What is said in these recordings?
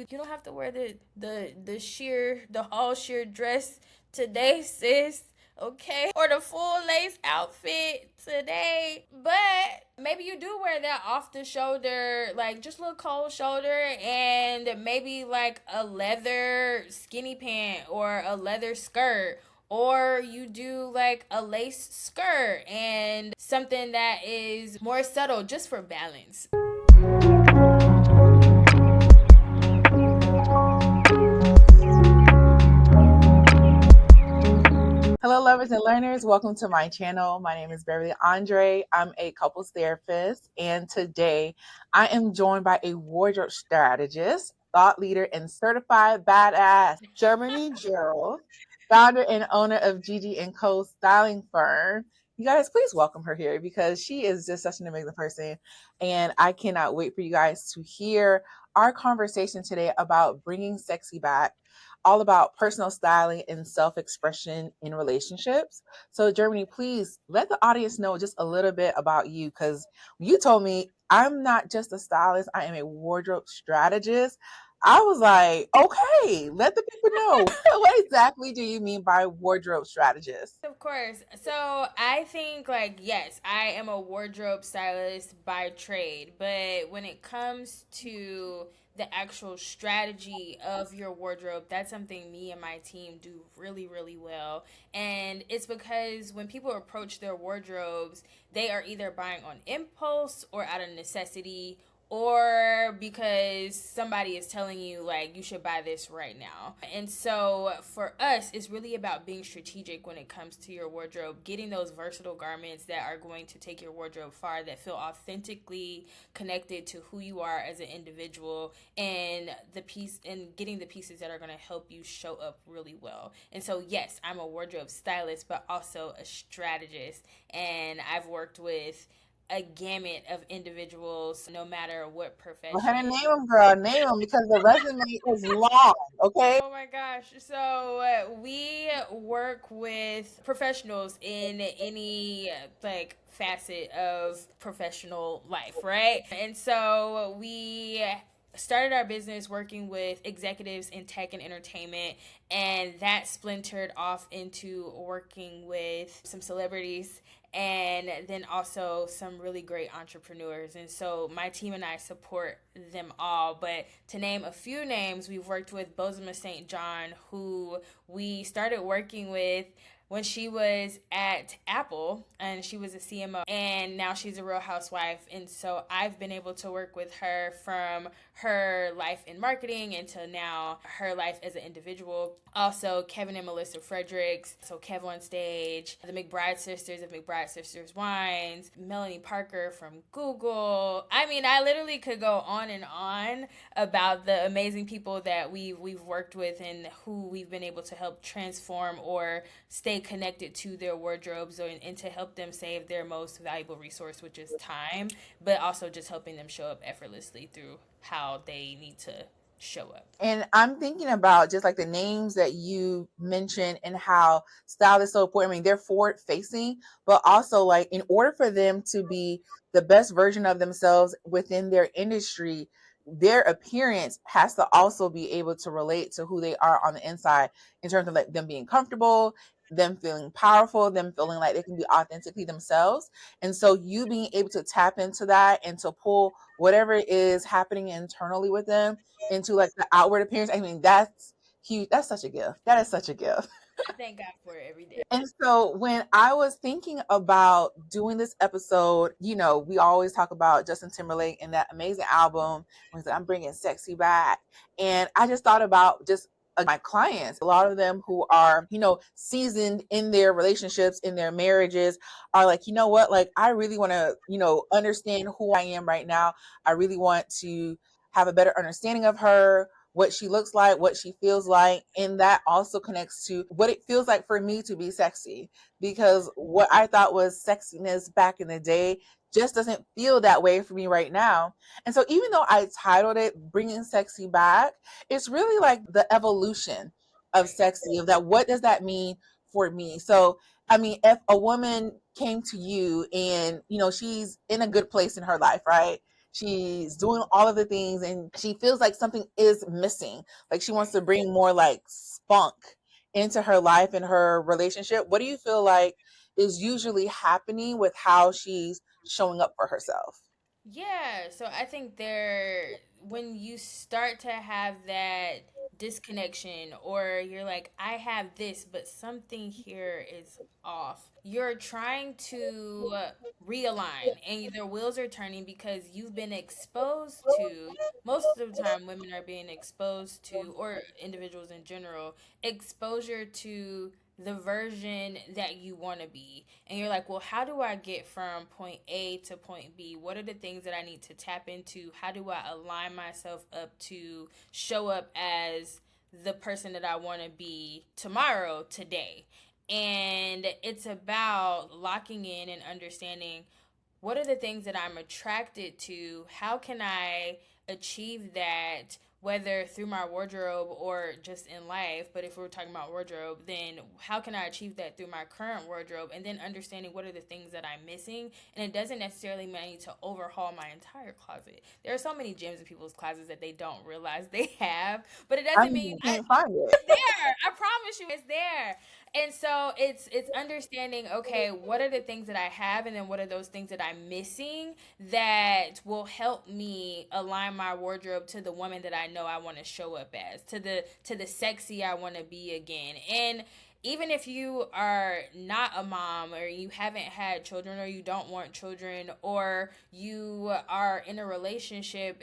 You don't have to wear the all sheer dress today, sis. Okay, or the full lace outfit today, but maybe you do wear that off the shoulder, like just a little cold shoulder, and maybe like a leather skinny pant or a leather skirt, or you do like a lace skirt and something that is more subtle just for balance. Hello, lovers and learners. Welcome to my channel. My name is Beverley Andre. I'm a couples therapist, and today I am joined by a wardrobe strategist, thought leader, and certified badass, Germany Gerald, founder and owner of Gigi and Co. styling firm. You guys, please welcome her here because she is just such an amazing person, and I cannot wait for you guys to hear our conversation today about bringing sexy back, all about personal styling and self-expression in relationships. So Germany, please let the audience know just a little bit about you, because you told me I'm not just a stylist, I am a wardrobe strategist. I was like, okay, let the people know. What exactly do you mean by wardrobe strategist? Of course. So I think, like, yes, I am a wardrobe stylist by trade, but when it comes to the actual strategy of your wardrobe, that's something me and my team do really, really well. And it's because when people approach their wardrobes, they are either buying on impulse or out of necessity, or because somebody is telling you like you should buy this right now. And so for us, it's really about being strategic when it comes to your wardrobe, getting those versatile garments that are going to take your wardrobe far, that feel authentically connected to who you are as an individual, and getting the pieces that are going to help you show up really well. And so yes, I'm a wardrobe stylist but also a strategist, and I've worked with a gamut of individuals, no matter what Go ahead and profession. name them, girl. Name them because the resume is long, okay? Oh my gosh. So we work with professionals in any like facet of professional life, right? And so we started our business working with executives in tech and entertainment, and that splintered off into working with some celebrities and then also some really great entrepreneurs. And so my team and I support them all. But to name a few names, we've worked with Bozema St. John, who we started working with when she was at Apple and she was a CMO, and now she's a real housewife. And so I've been able to work with her from her life in marketing into now her life as an individual. Also, Kevin and Melissa Fredericks, so Kev on Stage, the McBride sisters of McBride Sisters Wines, Melanie Parker from Google. I mean, I literally could go on and on about the amazing people that we've worked with and who we've been able to help transform or stay connected to their wardrobes, and to help them save their most valuable resource, which is time, but also just helping them show up effortlessly through how they need to show up. And I'm thinking about just like the names that you mentioned and how style is so important. I mean, they're forward facing, but also like in order for them to be the best version of themselves within their industry, their appearance has to also be able to relate to who they are on the inside, in terms of like them being comfortable, them feeling powerful, them feeling like they can be authentically themselves. And so you being able to tap into that and to pull whatever is happening internally with them into like the outward appearance. I mean, that's huge. That's such a gift. That is such a gift. I thank God for it every day. And so when I was thinking about doing this episode, we always talk about Justin Timberlake and that amazing album when he's like, I'm bringing sexy back. And I just thought about just my clients, a lot of them who are, seasoned in their relationships, in their marriages, are like, you know what, like, I really want to, understand who I am right now. I really want to have a better understanding of her, what she looks like, what she feels like. And that also connects to what it feels like for me to be sexy. Because what I thought was sexiness back in the day just doesn't feel that way for me right now. And so even though I titled it Bringing Sexy Back, it's really like the evolution of Right. sexy, of that. What does that mean for me? So, I mean, if a woman came to you and, she's in a good place in her life, right? she's doing all of the things, and she feels like something is missing. Like she wants to bring more like spunk into her life and her relationship. What do you feel like is usually happening with how she's showing up for herself? Yeah, so I think when you start to have that disconnection, or you're like, I have this, but something here is off, you're trying to realign and their wheels are turning because you've been exposed to, most of the time, women are being exposed to, or individuals in general, exposure to the version that you want to be. And you're like, well, how do I get from point A to point B? What are the things that I need to tap into? How do I align myself up to show up as the person that I want to be tomorrow, today? And it's about locking in and understanding, what are the things that I'm attracted to? How can I achieve that, whether through my wardrobe or just in life? But if we're talking about wardrobe, then how can I achieve that through my current wardrobe? And then understanding what are the things that I'm missing. And it doesn't necessarily mean I need to overhaul my entire closet. There are so many gems in people's closets that they don't realize they have, but it I doesn't mean, mean you can't find it. it's there. I promise you, it's there. And so it's understanding, okay, what are the things that I have, and then what are those things that I'm missing that will help me align my wardrobe to the woman that I know I want to show up as, to the sexy I want to be again. And even if you are not a mom, or you haven't had children, or you don't want children, or you are in a relationship,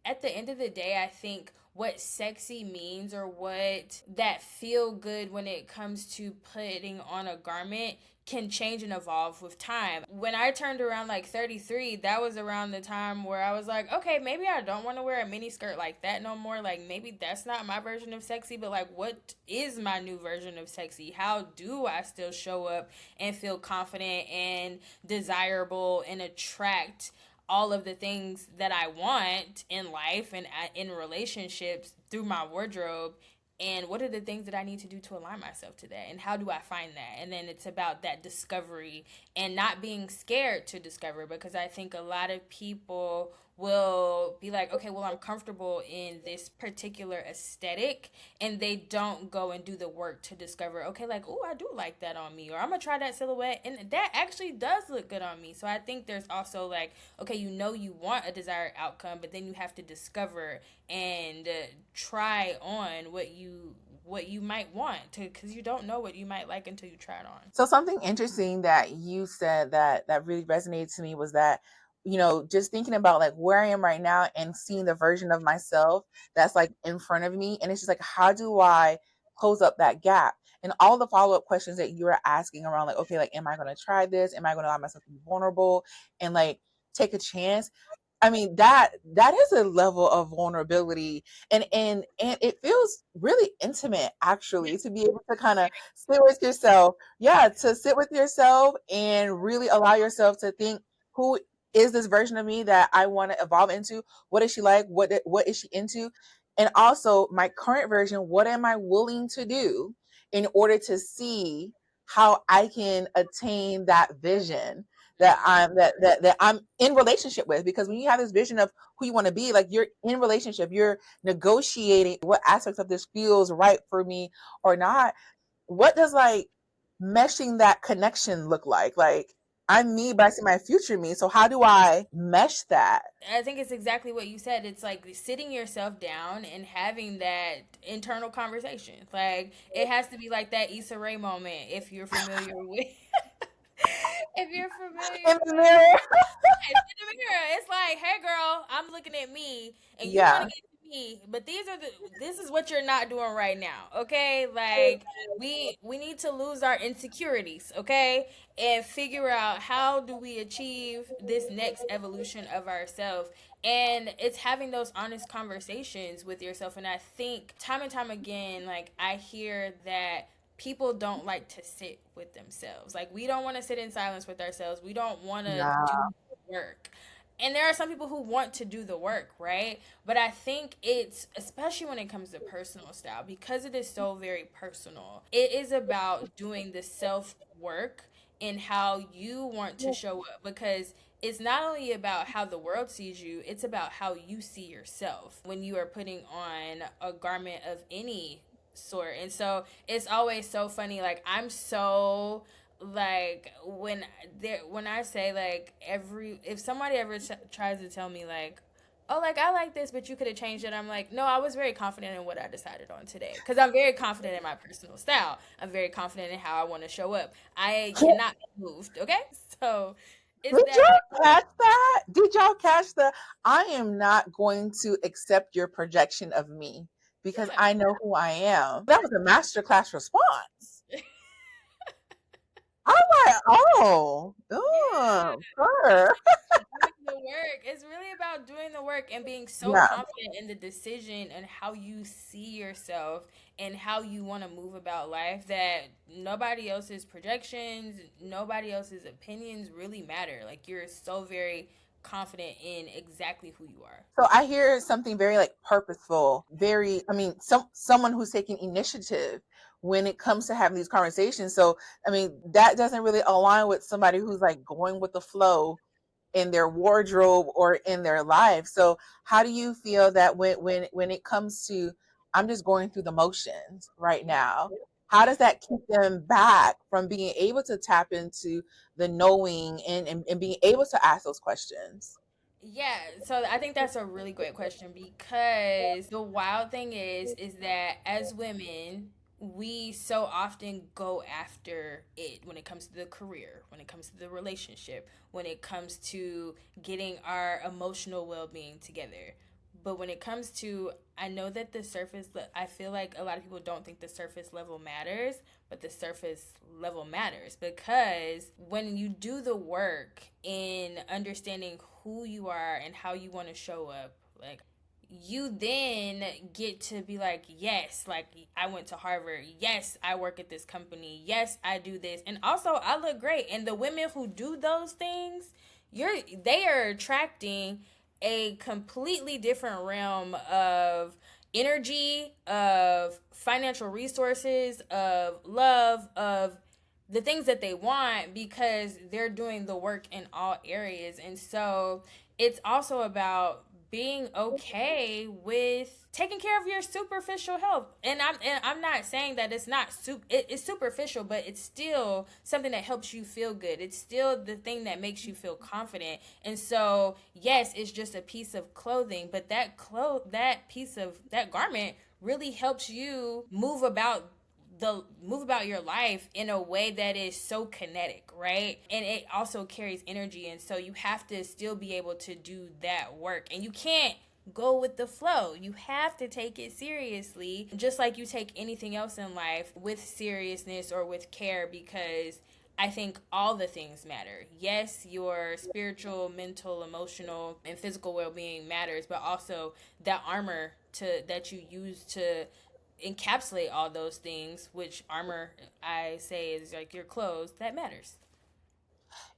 at the end of the day, I think what sexy means, or what that feel good when it comes to putting on a garment, can change and evolve with time. When I turned around like 33, that was around the time where I was like, okay, maybe I don't want to wear a mini skirt like that no more. Like, maybe that's not my version of sexy, but like, what is my new version of sexy? How do I still show up and feel confident and desirable and attract all of the things that I want in life and in relationships through my wardrobe? And what are the things that I need to do to align myself to that? And how do I find that? And then it's about that discovery and not being scared to discover, because I think a lot of people will be like, okay, well, I'm comfortable in this particular aesthetic, and they don't go and do the work to discover, okay, like, oh, I do like that on me, or I'm gonna try that silhouette and that actually does look good on me. So I think there's also like, okay, you want a desired outcome, but then you have to discover and try on what you might want to, because you don't know what you might like until you try it on. So something interesting that you said that really resonated to me was that, just thinking about like where I am right now and seeing the version of myself that's like in front of me, and it's just like, how do I close up that gap? And all the follow-up questions that you are asking around, like, okay, like, am I going to try this? Am I going to allow myself to be vulnerable and like take a chance? I mean, that is a level of vulnerability, and it feels really intimate, actually, to be able to kind of sit with yourself. Yeah, to sit with yourself and really allow yourself to think, who is this version of me that I want to evolve into? What is she like? What is she into? And also my current version, what am I willing to do in order to see how I can attain that vision that Mm-hmm. I'm in relationship with? Because when you have this vision of who you want to be, like, you're in relationship, you're negotiating what aspects of this feels right for me or not. What does like meshing that connection look like? Like, I'm me, but I see my future me. So how do I mesh that? I think it's exactly what you said. It's like sitting yourself down and having that internal conversation. Like, it has to be like that Issa Rae moment, if you're familiar with. If you're In familiar the with, mirror. yes, in the mirror, it's like, hey, girl, I'm looking at me, and you want Yeah. to get to me, but this is what you're not doing right now, okay? Like, we need to lose our insecurities, okay, and figure out, how do we achieve this next evolution of ourselves. And it's having those honest conversations with yourself. And I think time and time again, like, I hear that people don't like to sit with themselves. Like, we don't want to sit in silence with ourselves. We don't want to Yeah. do the work. And there are some people who want to do the work, right? But I think it's, especially when it comes to personal style, because it is so very personal, it is about doing the self work in how you want to show up. Because it's not only about how the world sees you, it's about how you see yourself when you are putting on a garment of any sort. And so it's always so funny. Like, I'm so like when I say like every if somebody ever tries to tell me like, oh, like I like this but you could have changed it, I'm like, no, I was very confident in what I decided on today, because I'm very confident in my personal style. I'm very confident in how I want to show up. I cannot be moved. Okay. So it's Did that. y'all catch that? Did y'all catch the I am not going to accept your projection of me because Yeah. I know who I am? That was a masterclass response. I'm like, oh, Yeah. sure. Doing the work. It's really about doing the work and being so Yeah. confident in the decision and how you see yourself and how you want to move about life, that nobody else's projections, nobody else's opinions really matter. Like, you're so very confident in exactly who you are. So I hear something very like purposeful, very, I mean, someone who's taking initiative when it comes to having these conversations. So, I mean, that doesn't really align with somebody who's like going with the flow in their wardrobe or in their life. So how do you feel that when it comes to I'm just going through the motions right now, how does that keep them back from being able to tap into the knowing and being able to ask those questions? Yeah, so I think that's a really great question, because the wild thing is that as women, we so often go after it when it comes to the career, when it comes to the relationship, when it comes to getting our emotional well-being together. But when it comes to, I know that the surface, I feel like a lot of people don't think the surface level matters, but the surface level matters, because when you do the work in understanding who you are and how you want to show up, like, you then get to be like, yes, like I went to Harvard, yes, I work at this company, yes, I do this, and also I look great. And the women who do those things, they are attracting a completely different realm of energy, of financial resources, of love, of the things that they want, because they're doing the work in all areas. And so it's also about being okay with taking care of your superficial health. And I'm not saying that it's not it's superficial, but it's still something that helps you feel good. It's still the thing that makes you feel confident. And so, yes, it's just a piece of clothing, but that piece of that garment really helps you move about your life in a way that is so kinetic, right? And it also carries energy. And so you have to still be able to do that work. And you can't go with the flow. You have to take it seriously, just like you take anything else in life, with seriousness or with care, because I think all the things matter. Yes, your spiritual, mental, emotional, and physical well-being matters, but also that armor to that you use to encapsulate all those things, which armor, I say, is like your clothes, that matters.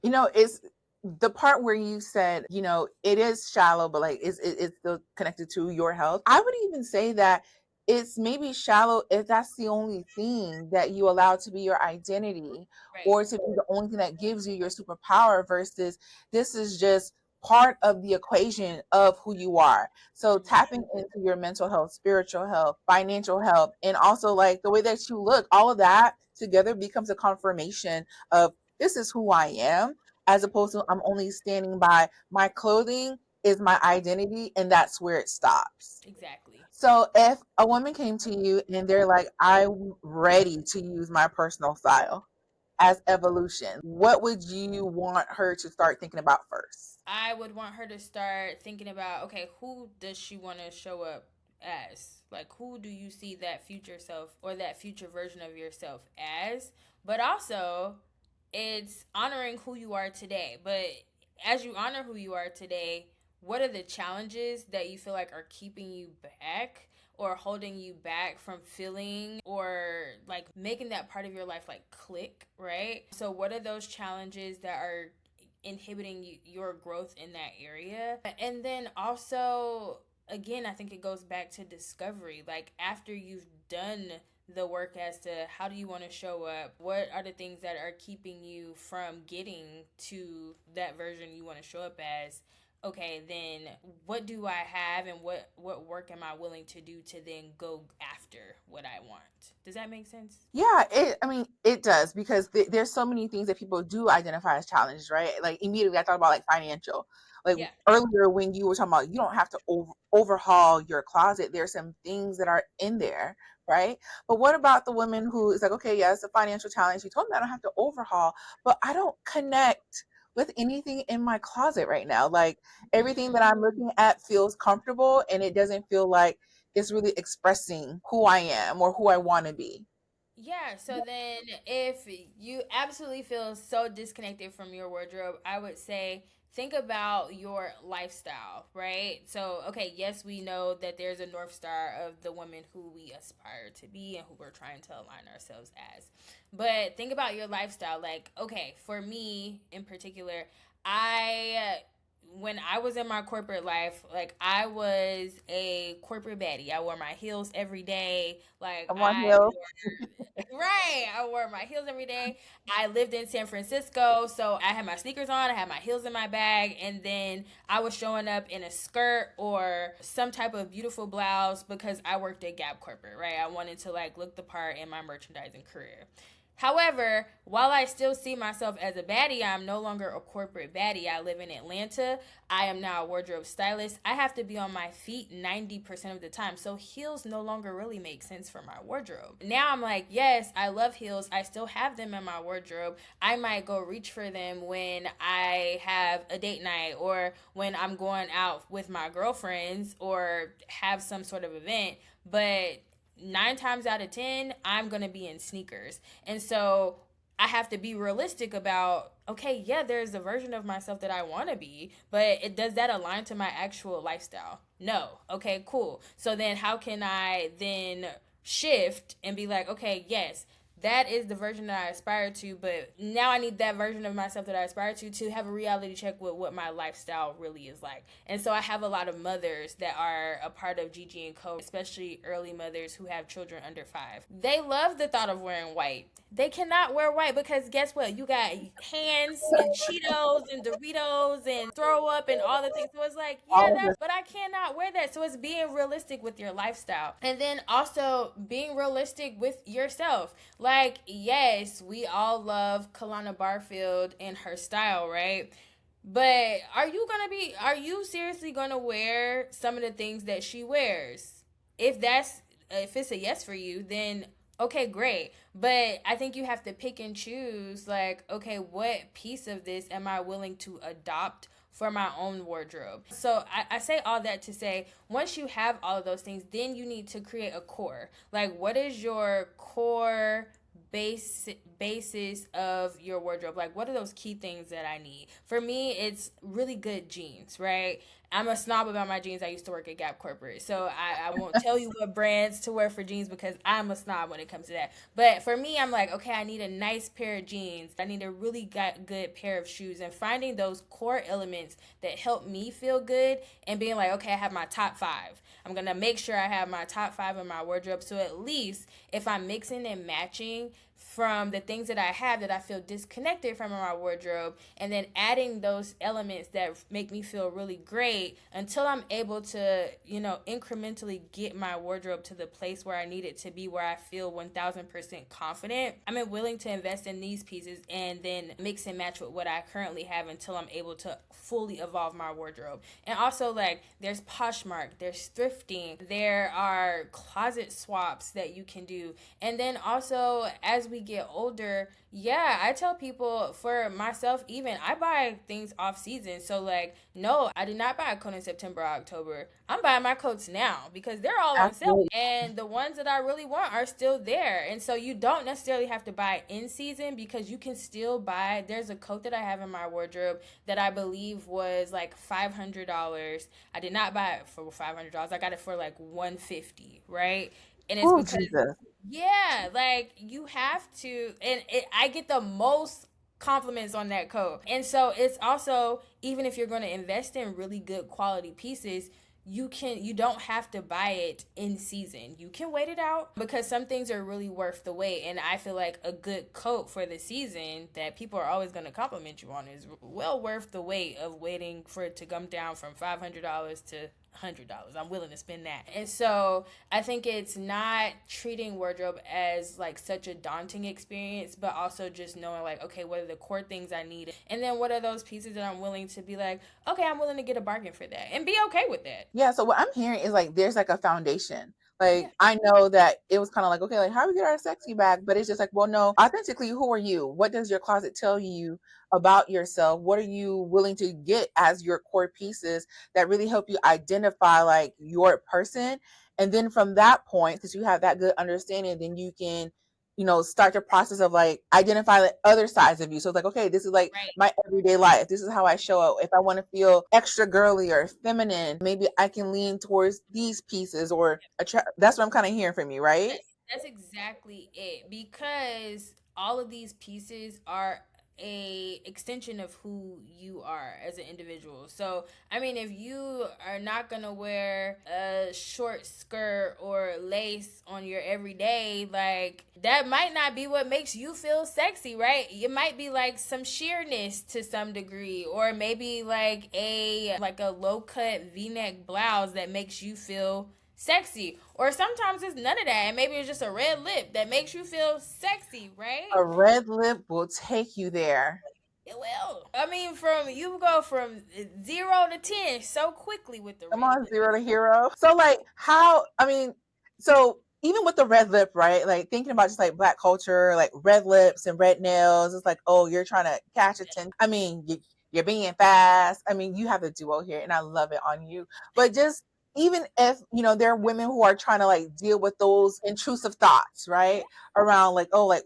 It's the part where you said, it is shallow, but like it's still connected to your health. I would even say that it's maybe shallow if that's the only thing that you allow to be your identity Right. or to be the only thing that gives you your superpower versus this is just part of the equation of who you are. So tapping into your mental health, spiritual health, financial health, and also like the way that you look, all of that together becomes a confirmation of this is who I am, as opposed to I'm only standing by my clothing is my identity and that's where it stops. Exactly. So if a woman came to you and they're like, I'm ready to use my personal style as evolution, what would you want her to start thinking about first? I would want her to start thinking about, okay, who does she want to show up as? Like, who do you see that future self or that future version of yourself as? But also, it's honoring who you are today. But as you honor who you are today, what are the challenges that you feel like are keeping you back or holding you back from feeling or like making that part of your life like click, right? So, what are those challenges that are inhibiting your growth in that area? And then also, again, I think it goes back to discovery. Like after you've done the work as to how do you want to show up, what are the things that are keeping you from getting to that version you want to show up as, okay, then what do I have and what work am I willing to do to then go after what I want? Does that make sense? Yeah, I mean, it does because there's so many things that people do identify as challenges, right? Like immediately I thought about like financial. Like Yeah. earlier when you were talking about you don't have to overhaul your closet. There's some things that are in there, right? But what about the women who is like, okay, yeah, it's a financial challenge. You told me I don't have to overhaul, but I don't connect with anything in my closet right now. Like everything that I'm looking at feels comfortable and it doesn't feel like it's really expressing who I am or who I want to be. Yeah, so then if you absolutely feel so disconnected from your wardrobe, I would say think about your lifestyle, right? So, okay, yes, we know that there's a North Star of the women who we aspire to be and who we're trying to align ourselves as. But think about your lifestyle. Like, okay, for me in particular, I when I was in my corporate life, like I was a corporate baddie. I wore my heels every day. Like Come on, Hill. right. I wore my heels every day. I lived in San Francisco, so I had my sneakers on, I had my heels in my bag, and then I was showing up in a skirt or some type of beautiful blouse because I worked at Gap Corporate, right? I wanted to like look the part in my merchandising career. However, while I still see myself as a baddie, I'm no longer a corporate baddie. I live in Atlanta. I am now a wardrobe stylist. I have to be on my feet 90% of the time. So heels no longer really make sense for my wardrobe. Now I'm like, yes, I love heels. I still have them in my wardrobe. I might go reach for them when I have a date night or when I'm going out with my girlfriends or have some sort of event. But 9 times out of 10, I'm going to be in sneakers. And so I have to be realistic about, okay, yeah, there's a version of myself that I want to be, but does that align to my actual lifestyle? No. Okay, cool. So then how can I then shift and be like, okay, yes, that is the version that I aspire to, but now I need that version of myself that I aspire to have a reality check with what my lifestyle really is like. And so I have a lot of mothers that are a part of Gigi and Co, especially early mothers who have children under 5. They love the thought of wearing white. They cannot wear white because guess what? You got hands and Cheetos and Doritos and throw up and all the things. So it's like, yeah, All of that, this. but I cannot wear that. So it's being realistic with your lifestyle. And then also being realistic with yourself. Like, yes, we all love Kalana Barfield and her style, right? But are you seriously gonna wear some of the things that she wears? If it's a yes for you, then okay, great. But I think you have to pick and choose, like, okay, what piece of this am I willing to adopt for my own wardrobe? So I say all that to say, once you have all of those things, then you need to create a core. Like, what is your core basis of your wardrobe? Like, what are those key things that I need? For me, it's really good jeans, right? I'm a snob about my jeans. I used to work at Gap Corporate, so I won't tell you what brands to wear for jeans because I'm a snob when it comes to that. But for me, I'm like, okay, I need a nice pair of jeans. I need a really good pair of shoes, and finding those core elements that help me feel good and being like, okay, I have my top 5. I'm gonna make sure I have my top 5 in my wardrobe, so at least if I'm mixing and matching from the things that I have that I feel disconnected from in my wardrobe, and then adding those elements that make me feel really great until I'm able to, incrementally get my wardrobe to the place where I need it to be, where I feel 1000% confident. I'm willing to invest in these pieces and then mix and match with what I currently have until I'm able to fully evolve my wardrobe. And also, like, there's Poshmark, there's thrifting, there are closet swaps that you can do. And then also, as we get older, yeah, I tell people, for myself even, I buy things off season. So like, no, I did not buy a coat in September or October. I'm buying my coats now because they're all on sale, Absolutely. and the ones that I really want are still there. And so you don't necessarily have to buy in season, because you can still buy. There's a coat that I have in my wardrobe that I believe was like $500. I did not buy it for $500. I got it for like 150, right? And it's Oh, because, Jesus. yeah, like you have to, and I get the most compliments on that coat. And so it's also, even if you're going to invest in really good quality pieces, you don't have to buy it in season. You can wait it out because some things are really worth the wait. And I feel like a good coat for the season that people are always going to compliment you on is well worth the wait of waiting for it to come down from $500 to $100. I'm willing to spend that. And so I think it's not treating wardrobe as like such a daunting experience, but also just knowing like, okay, what are the core things I need? And then what are those pieces that I'm willing to be like, okay, I'm willing to get a bargain for that and be okay with that. Yeah, so what I'm hearing is like there's like a foundation. Yeah. Like I know that it was kind of like, okay, like how do we get our sexy back? But it's just like, well, no, authentically, who are you? What does your closet tell you about yourself? What are you willing to get as your core pieces that really help you identify like your person? And then from that point, because you have that good understanding, then you can, start the process of like identify the other sides of you. So it's like, okay, this is like Right. my everyday life. This is how I show up. If I want to feel extra girly or feminine, maybe I can lean towards these pieces or that's what I'm kind of hearing from you, right? That's exactly it, because all of these pieces are a extension of who you are as an individual. So I mean, if you are not gonna wear a short skirt or lace on your everyday, like that might not be what makes you feel sexy, right? It might be like some sheerness to some degree, or maybe like a low cut v-neck blouse that makes you feel sexy. Or sometimes it's none of that, and maybe it's just a red lip that makes you feel sexy, right? A red lip will take you there. It will. I mean, from you go from 0 to 10 so quickly with the Come red on, lip. zero to hero. So like how I mean, so even with the red lip, right? Like thinking about just like black culture, like red lips and red nails, it's like, oh, you're trying to catch attention. I mean, you're being fast. I mean, you have the duo here, and I love it on you. But just even if there are women who are trying to like deal with those intrusive thoughts, Yeah, right? Around like, oh, like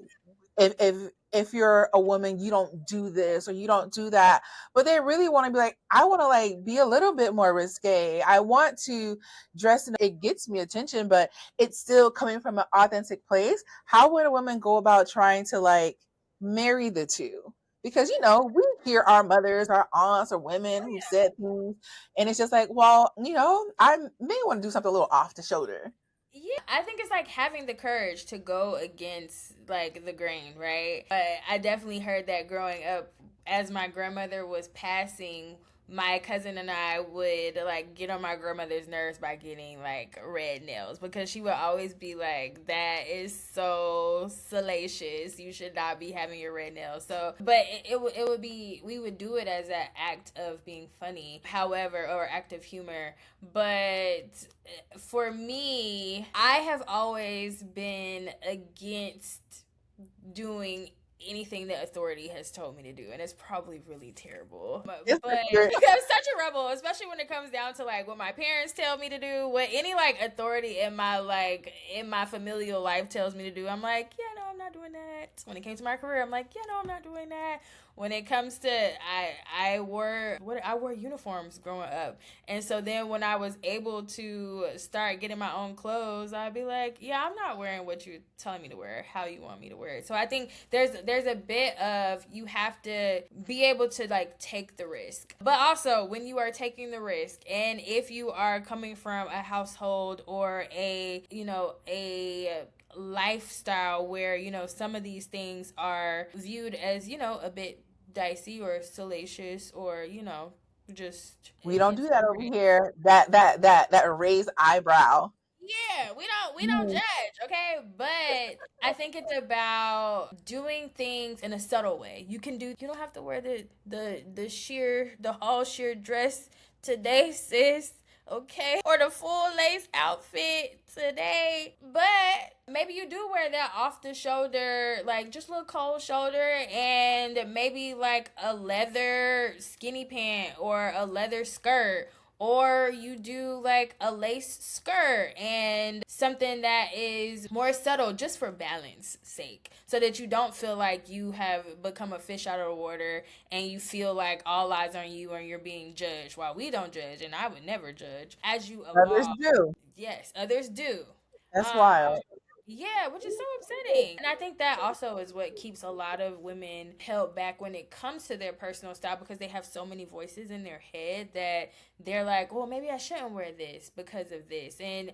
if you're a woman, you don't do this or you don't do that, but they really want to be like, I want to like be a little bit more risque. I want to dress in it gets me attention, but it's still coming from an authentic place. How would a woman go about trying to like marry the two? Because we hear our mothers, our aunts, or women who said things, and it's just like, well, I may want to do something a little off the shoulder. yeah. I think it's like having the courage to go against like the grain, right? But I definitely heard that growing up, as my grandmother was passing. My cousin and I would like get on my grandmother's nerves by getting like red nails, because she would always be like, "That is so salacious. You should not be having your red nails." So, but it would be, we would do it as an act of being funny, however, or act of humor. But for me, I have always been against doing anything that authority has told me to do, and it's probably really terrible, It's but like you're I'm such a rebel, especially when it comes down to like what my parents tell me to do, what any like authority in my familial life tells me to do. I'm like, yeah, no, I'm not doing that. When it came to my career, I'm like, yeah, no, I'm not doing that. When it comes to I wore uniforms growing up, and so then when I was able to start getting my own clothes, I'd be like, yeah, I'm not wearing what you're telling me to wear, how you want me to wear it. So I think there's a bit of, you have to be able to like take the risk. But also when you are taking the risk, and if you are coming from a household or a lifestyle where some of these things are viewed as a bit dicey or salacious, or just we don't do that over inappropriate. here. That raised eyebrow. Yeah, we don't Mm. judge, okay? But I think it's about doing things in a subtle way. You don't have to wear the all sheer dress today, sis. Okay? Or the full lace outfit today. But maybe you do wear that off the shoulder, like just a little cold shoulder, and maybe like a leather skinny pant or a leather skirt, or you do like a lace skirt and something that is more subtle, just for balance sake, so that you don't feel like you have become a fish out of the water and you feel like all eyes on you and you're being judged. While we don't judge, and I would never judge, as you Others evolve. do. Yes, others do. That's um wild. Yeah, which is so upsetting. And I think that also is what keeps a lot of women held back when it comes to their personal style, because they have so many voices in their head that they're like, well, maybe I shouldn't wear this because of this. And,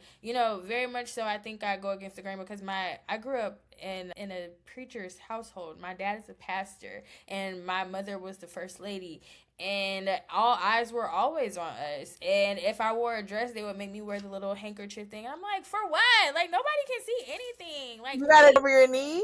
very much so, I think I go against the grain because I grew up in a preacher's household. My dad is a pastor and my mother was the first lady, and all eyes were always on us. And if I wore a dress, they would make me wear the little handkerchief thing. I'm like, for what? Like, nobody can see anything. Like, You got it leave. over your knees.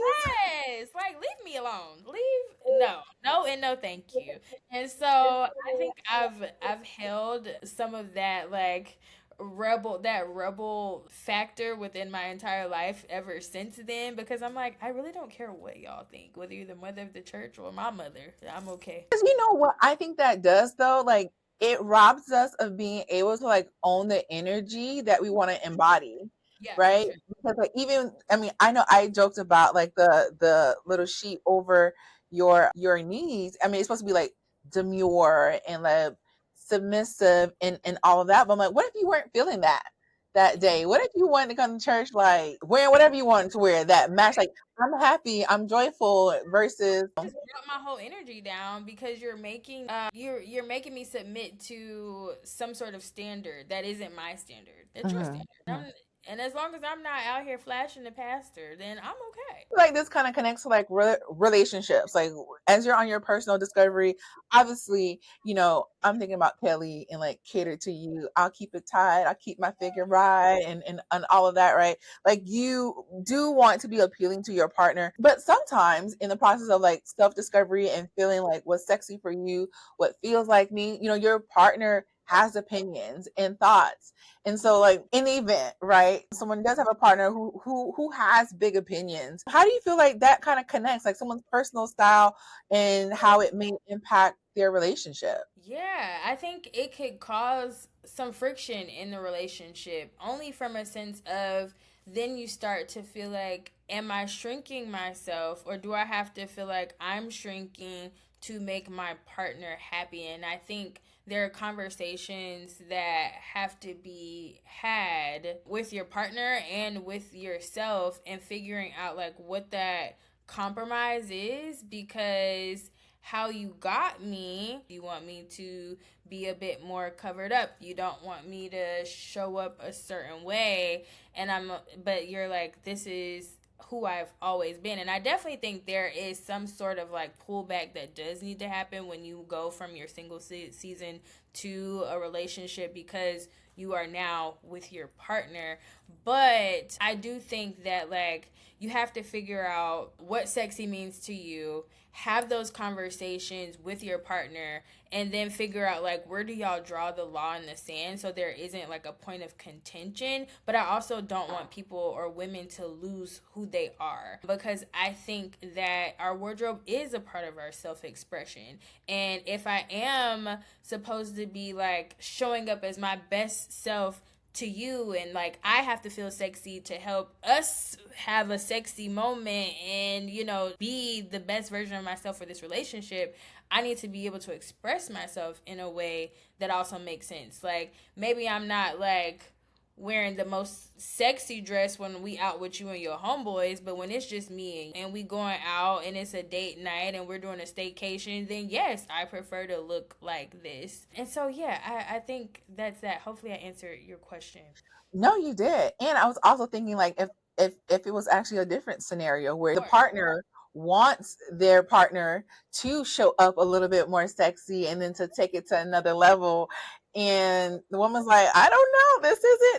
Yes, like, leave me alone. Leave. No, no, and no, thank you. And so I think I've held some of that, like, rebel factor within my entire life ever since then, because I'm like, I really don't care what y'all think, whether you're the mother of the church or my mother. I'm okay. 'Cause you know what I think that does though? Like it robs us of being able to like own the energy that we want to embody. Yeah, for Right? sure. Because like even I mean, I know I joked about like the little sheet over your knees. I mean, it's supposed to be like demure and like submissive and all of that. But I'm like, what if you weren't feeling that day? What if you wanted to come to church like wearing whatever you wanted to wear that match like I'm happy, I'm joyful versus Just drop my whole energy down because you're making you're making me submit to some sort of standard that isn't my standard. That's your Mhm, standard. mhm. And as long as I'm not out here flashing the pastor, then I'm okay. Like this kind of connects to like relationships like as you're on your personal discovery, obviously, I'm thinking about Kelly and like cater to you, I'll keep it tight, I'll keep my figure right and all of that, right? Like you do want to be appealing to your partner, but sometimes in the process of like self-discovery and feeling like what's sexy for you, what feels like me, your partner has opinions and thoughts. And so like in the event, right, someone does have a partner who has big opinions. How do you feel like that kind of connects like someone's personal style and how it may impact their relationship? Yeah, I think it could cause some friction in the relationship, only from a sense of then you start to feel like, am I shrinking myself, or do I have to feel like I'm shrinking to make my partner happy? And I think there are conversations that have to be had with your partner and with yourself, and figuring out like what that compromise is, because how you got me, you want me to be a bit more covered up. You don't want me to show up a certain way, and but you're like, this is who I've always been. And I definitely think there is some sort of like pullback that does need to happen when you go from your single season to a relationship, because you are now with your partner. But I do think that like you have to figure out what sexy means to you, have those conversations with your partner, and then figure out like where do y'all draw the law in the sand, so there isn't like a point of contention. But I also don't want people or women to lose who they are, because I think that our wardrobe is a part of our self-expression. And if I am supposed to be like showing up as my best self to you, and like I have to feel sexy to help us have a sexy moment and be the best version of myself for this relationship, I need to be able to express myself in a way that also makes sense. Like maybe I'm not like wearing the most sexy dress when we out with you and your homeboys, but when it's just me and we going out and it's a date night and we're doing a staycation, then yes, I prefer to look like this. And so yeah, I think that's that. Hopefully I answered your question. No, you did. And I was also thinking like if it was actually a different scenario where the Or partner wants their partner to show up a little bit more sexy and then to take it to another level, and the woman's like, I don't know,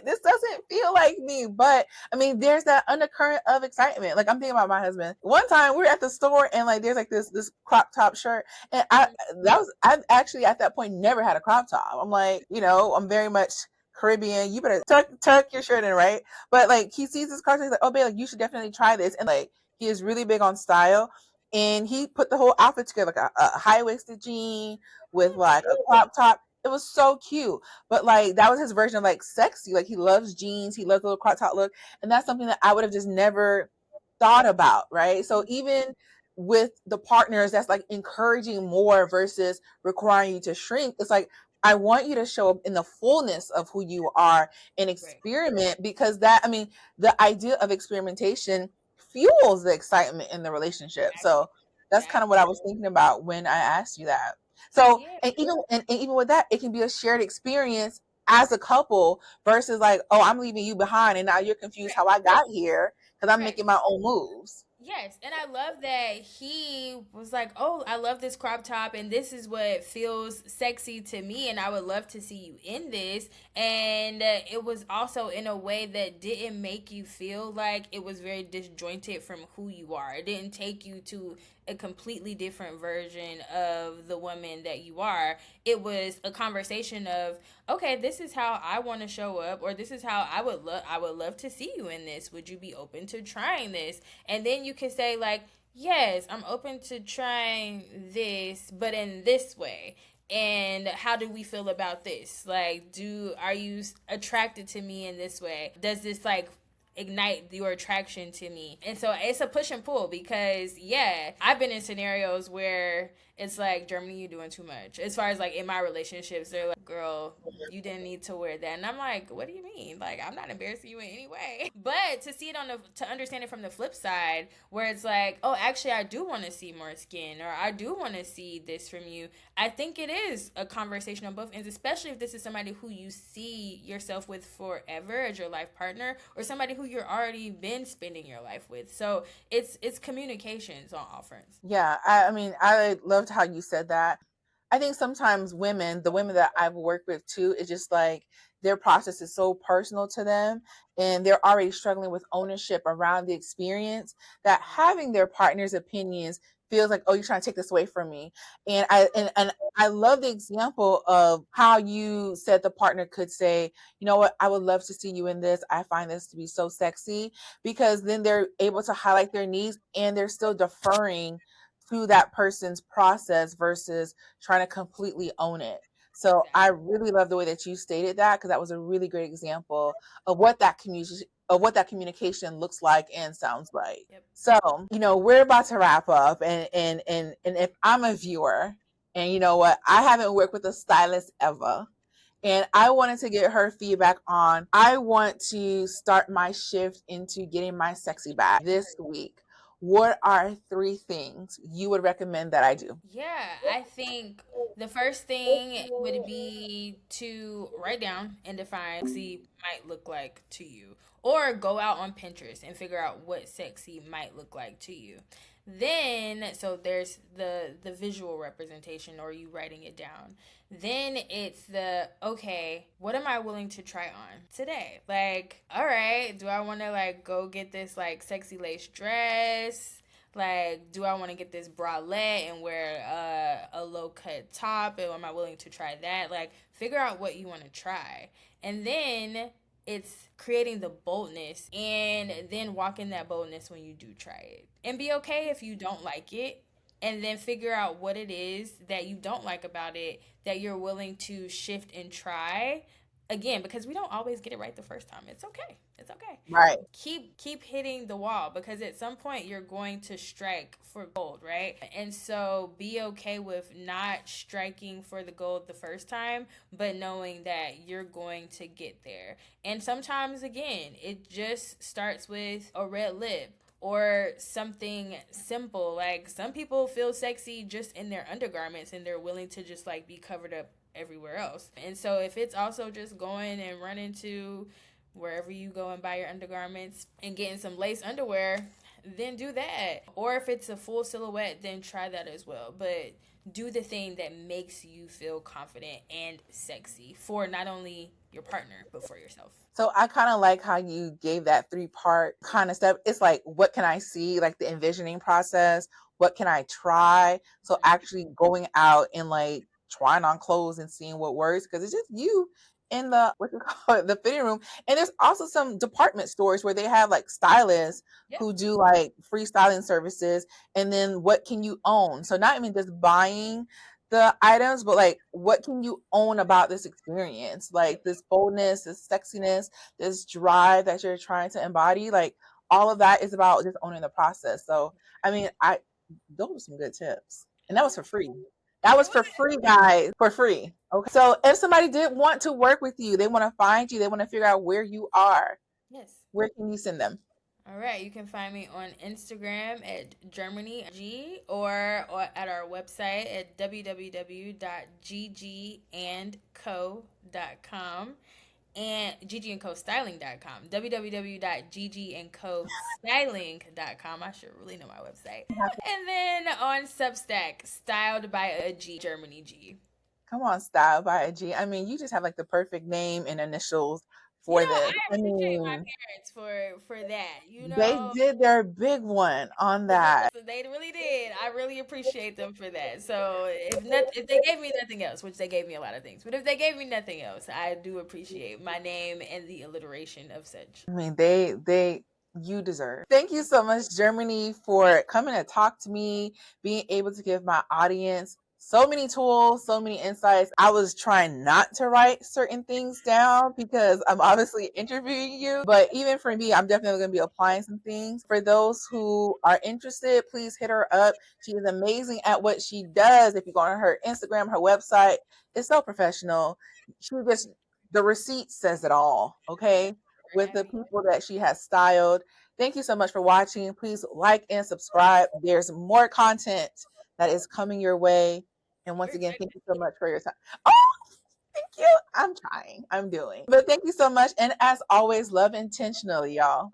this doesn't feel like me. But I mean, there's that undercurrent of excitement. Like I'm thinking about my husband. One time we were at the store and like there's like this crop top shirt, and I've actually at that point never had a crop top. I'm like, I'm very much Caribbean, you better tuck your shirt in, right? But like he sees this car, so he's like, oh babe, like you should definitely try this. And like he is really big on style. And he put the whole outfit together, like a high-waisted jean with like a crop top. It was so cute. But like that was his version of like sexy. Like he loves jeans, he loves the little crop top look. And that's something that I would have just never thought about, right? So even with the partners that's like encouraging more versus requiring you to shrink, it's like I want you to show up in the fullness of who you are and Right. experiment, because that, I mean, the idea of experimentation fuels the excitement in the relationship. So Exactly. that's kind of what I Exactly. was thinking about when I asked you that. So, Yeah. and even with that, it can be a shared experience as a couple versus like, oh, I'm leaving you behind and now you're confused how Right. I got here because I'm Right. making my own moves. Yes, and I love that he was like, "Oh, I love this crop top and this is what feels sexy to me and I would love to see you in this." And it was also in a way that didn't make you feel like it was very disjointed from who you are. It didn't take you to a completely different version of the woman that you are. It was a conversation of, okay, this is how I want to show up, or this is how I would love to see you in this. Would you be open to trying this? And then you can say like, yes, I'm open to trying this, but in this way. And how do we feel about this? Like, do are you attracted to me in this way? Does this like ignite your attraction to me? And so it's a push and pull because yeah, I've been in scenarios where it's like, Germany, you doing too much. As far as like in my relationships, they're like, girl, you didn't need to wear that. And I'm like, what do you mean? Like, I'm not embarrassing you in any way. But to see it to understand it from the flip side, where it's like, oh, actually, I do want to see more skin, or I do want to see this from you. I think it is a conversation on both ends, especially if this is somebody who you see yourself with forever as your life partner, or somebody who you're already been spending your life with. So it's communications on all fronts. Yeah, I mean, I loved how you said that. I think sometimes women, the women that I've worked with too, it's just like their process is so personal to them and they're already struggling with ownership around the experience that having their partner's opinions feels like, oh, you're trying to take this away from me. And I love the example of how you said the partner could say, you know what, I would love to see you in this. I find this to be so sexy, because then they're able to highlight their needs and they're still deferring to that person's process versus trying to completely own it. So I Exactly. really love the way that you stated that, because that was a really great example of what that communication looks like and sounds like. Yep. So, we're about to wrap up, and if I'm a viewer, and you know what, I haven't worked with a stylist ever, and I wanted to get her feedback on, I want to start my shift into getting my sexy back this week. What are 3 things you would recommend that I do? Yeah, I think the first thing would be to write down and define sexy might look like to you, or go out on Pinterest and figure out what sexy might look like to you. Then, so there's the visual representation or you writing it down. Then it's the, okay, what am I willing to try on today? Like, all right, do I want to like go get this like sexy lace dress? Like, do I want to get this bralette and wear a low cut top? Or am I willing to try that? Like, figure out what you want to try. And then it's creating the boldness and then walking that boldness when you do try it. And be okay if you don't like it. And then figure out what it is that you don't like about it that you're willing to shift and try again, because we don't always get it right the first time. It's okay. It's okay. Right. Keep hitting the wall, because at some point you're going to strike for gold, right? And so be okay with not striking for the gold the first time, but knowing that you're going to get there. And sometimes again, it just starts with a red lip or something simple. Like, some people feel sexy just in their undergarments and they're willing to just like be covered up everywhere else. And so if it's also just going and running to wherever you go and buy your undergarments and getting some lace underwear, then do that. Or if it's a full silhouette, then try that as well. But do the thing that makes you feel confident and sexy for not only your partner, but for yourself. So I kind of like how you gave that 3-part kind of step. It's like, what can I see? Like the envisioning process. What can I try? So Mm-hmm. actually going out and like trying on clothes and seeing what works, because it's just you in the, what you call it, the fitting room. And there's also some department stores where they have like stylists Yep. who do like free styling services. And then what can you own? So not even just buying the items, but like, what can you own about this experience? Like Yep. this boldness, this sexiness, this drive that you're trying to embody. Like all of that is about just owning the process. So I mean, I those are some good tips. And that was for free. That was for free, guys, for free. Okay. So if somebody did want to work with you, they want to find you, they want to figure out where you are, Yes. where can you send them? All right, you can find me on Instagram at GermanyG or at our website at www.ggandco.com and ggandcostyling.com. www.ggandcostyling.com. I should really know my website. And then on Substack, styled by a G, Germany G. Come on, Style by a G. I mean, you just have like the perfect name and initials You for know, this. I I appreciate my mean, parents for that. You they know, did their big one on that. they really did. I really appreciate them for that. So if they gave me nothing else, which they gave me a lot of things, but if they gave me nothing else, I do appreciate my name and the alliteration of such. I mean, you deserve. Thank you so much, Germany, for coming to talk to me, being able to give my audience so many tools, so many insights. I was trying not to write certain things down because I'm obviously interviewing you, but even for me, I'm definitely going to be applying some things. For those who are interested, please hit her up. She is amazing at what she does. If you go on her Instagram, her website, it's so professional. She just, the receipt says it all, okay? For With the having people that she has styled. Thank you so much for watching. Please like and subscribe. There's more content that is coming your way. And once You're again, thank expecting you so much for your time. Oh, thank you. I'm trying. I'm doing. But thank you so much. And as always, love intentionally, y'all.